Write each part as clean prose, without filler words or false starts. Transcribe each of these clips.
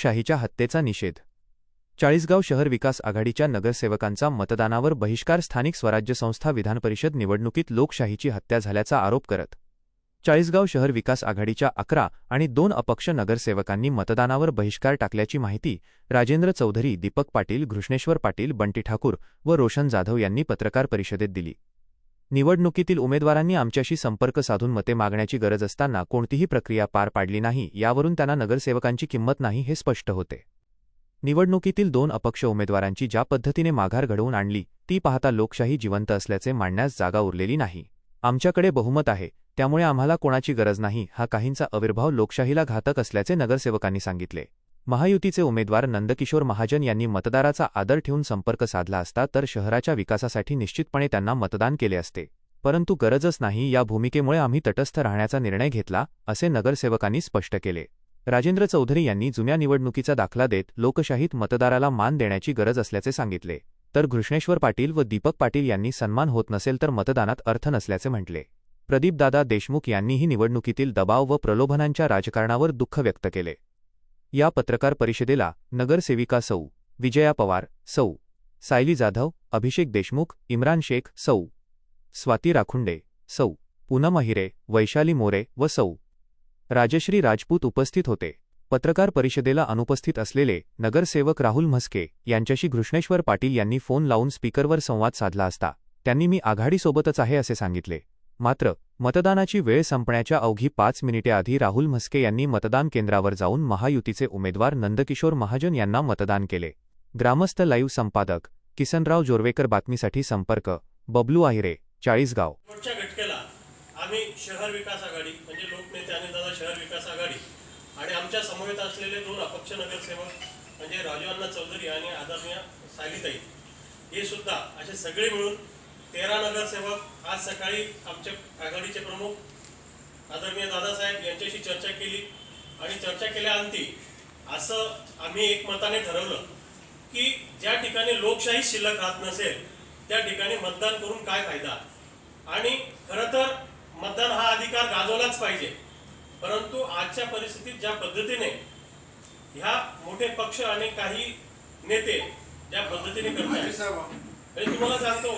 लोकशाहीच्या हत्येचा निषेध. चाळीसगाव शहर विकास आघाडीच्या नगरसेवकांचा मतदानावर बहिष्कार. स्थानिक स्वराज्य संस्था विधानपरिषद निवडणुकीत लोकशाहीची हत्या झाल्याचा आरोप करत चाळीसगाव शहर विकास आघाडीच्या 11 आणि 2 अपक्ष नगरसेवकांनी मतदानावर बहिष्कार टाकल्याची माहिती राजेंद्र चौधरी, दीपक पाटील, घृष्णेश्वर पाटील, बंटी ठाकूर व रोशन जाधव यांनी पत्रकार परिषदेत दिली. निवडणुकीतील उमेदवारांनी आमच्याशी संपर्क साधून मते मागण्याची गरज असताना कोणतीही प्रक्रिया पार पाडली नाही, यावरून त्यांना नगरसेवकांची किंमत नाही हे स्पष्ट होते. निवडणुकीतील 2 अपक्ष उमेदवारांची ज्या पद्धतीने माघार घडवून आणली ती पाहता लोकशाही जिवंत असल्याचे मांडण्यास जागा उरलेली नाही. आमच्याकडे बहुमत आहे, त्यामुळे आम्हाला कोणाची गरज नाही, हा काहींचा अविर्भाव लोकशाहीला घातक असल्याचे नगरसेवकांनी सांगितले. महायुतीचे उमेदवार नंदकिशोर महाजन यांनी मतदाराचा आदर ठेवून संपर्क साधला असता तर शहराच्या विकासासाठी निश्चितपणे त्यांना मतदान केले असते, परंतु गरजच नाही या भूमिकेमुळे आम्ही तटस्थ राहण्याचा निर्णय घेतला, असे नगरसेवकांनी स्पष्ट केले. राजेंद्र चौधरी यांनी जुन्या निवडणुकीचा दाखला देत लोकशाहीत मतदाराला मान देण्याची गरज असल्याचे सांगितले, तर घृष्णेश्वर पाटील व दीपक पाटील यांनी सन्मान होत नसेल तर मतदानात अर्थ नसल्याचे म्हटले. प्रदीपदादा देशमुख यांनीही निवडणुकीतील दबाव व प्रलोभनांच्या राजकारणावर दुःख व्यक्त केले. या पत्रकार परिषदेला नगरसेविका सौ विजया पवार, सौ सायली जाधव, अभिषेक देशमुख, इम्रान शेख, सौ स्वाती राखुंडे, सौ पूनम अहिरे, वैशाली मोरे व सौ राजश्री राजपूत उपस्थित होते. पत्रकार परिषदेला अनुपस्थित असलेले नगरसेवक राहुल म्हस्के यांच्याशी घृष्णेश्वर पाटील यांनी फोन लावून स्पीकरवर संवाद साधला असता त्यांनी मी आघाडीसोबतच आहे असे सांगितले. मात्र मतदानाची वेळ संपण्याच्या अवघी 5 मिनिटे आधी राहुल म्हस्के यांनी मतदान केंद्रावर जाऊन महायुतीचे उमेदवार नंदकिशोर महाजन यांना मतदान केले. ग्रामस्थ लाईव्ह संपादक किसनराव जोरवेकर, बातमीसाठी संपर्क बबलू आहिरे, चाळीसगाव. पुढच्या घटकेला आम्ही शहर विकास आघाडी म्हणजे लोकनेते आणि दादा शहर विकास आघाडी आणि आमच्या समवेत असलेले 2 अपक्ष नगरसेवक म्हणजे राजू चौधरी आणि आदरणीय सायलीताई हे सुद्धा असे सगळे मिळून 13 नगरसेवक आज सकाळी आमच्या आघाडीचे प्रमुख आदरणीय दादासाहेब यांच्याशी चर्चा केली आणि चर्चा केल्याअंती असं आम्ही एकमताने ठरवलं की ज्या ठिकाणी लोकशाही शिल्लक राहत नसेल त्या ठिकाणी मतदान करून काय फायदा. आणि खरं तर मतदान हा अधिकार गाजवलाच पाहिजे, परंतु आजच्या परिस्थितीत ज्या पद्धतीने ह्या मोठे पक्ष आणि काही नेते ज्या पद्धतीने करतात, तुम्हाला सांगतो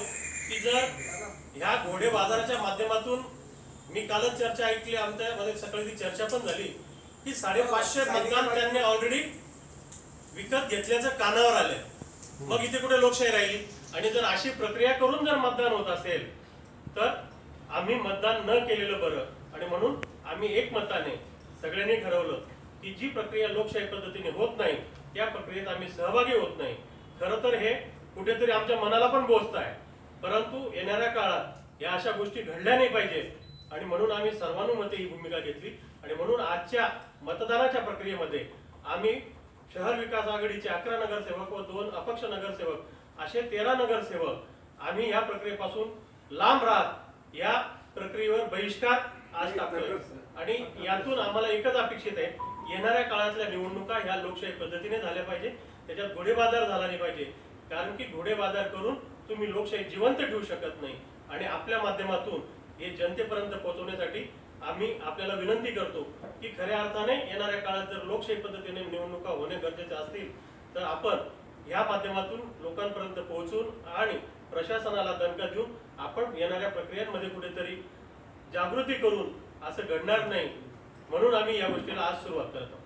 की जर ह्या घोडे बाजाराच्या माध्यमातून मी कालच चर्चा ऐकली, आमच्यामध्ये सकाळी ती चर्चा पण झाली की 550 मतदान त्यांनी ऑलरेडी विकत घेतल्याचं कानावर आलंय. मग इथे कुठे लोकशाही राहिली. आणि जर अशी प्रक्रिया करून जर मतदान होत असेल तर आम्ही मतदान न केलेलं बरं. आणि म्हणून आम्ही एकमताने सगळ्यांनी ठरवलं की जी प्रक्रिया लोकशाही पद्धतीने होत नाही त्या प्रक्रियेत आम्ही सहभागी होत नाही. खरं तर हे कुठेतरी आमच्या मनाला पण बोचत आहे, परंतु येणाऱ्या काळात या अशा गोष्टी घडल्या नाही पाहिजे आणि म्हणून आम्ही सर्वानुमते ही भूमिका घेतली. आणि म्हणून आजच्या मतदानाच्या प्रक्रियेमध्ये आम्ही शहर विकास आघाडीचे 11 नगरसेवक व 2 अपक्ष नगरसेवक असे 13 नगरसेवक आम्ही या प्रक्रियेपासून लांब राहत या प्रक्रियेवर बहिष्कार आज टाकतोय. आणि यातून आम्हाला एकच अपेक्षित आहे, येणाऱ्या काळातल्या निवडणुका ह्या लोकशाही पद्धतीने झाल्या पाहिजे, त्याच्यात घोडेबाजार झाला नाही पाहिजे. कारण की घोडेबाजार करून तुम्ही लोकशाही जिवंत ठेवू शकत नाही. आणि आपल्या माध्यमातून हे जनतेपर्यंत पोहोचवण्यासाठी आम्ही आपल्याला विनंती करतो की खऱ्या अर्थाने येणाऱ्या काळात जर लोकशाही पद्धतीने निवडणुका होणे गरजेचे असतील तर आपण या माध्यमातून लोकांपर्यंत पोहोचून आणि प्रशासनाला दणका देऊन आपण येणाऱ्या प्रक्रियांमध्ये कुठेतरी जागृती करून असं घडणार नाही, म्हणून आम्ही या गोष्टीला आज सुरुवात करतो.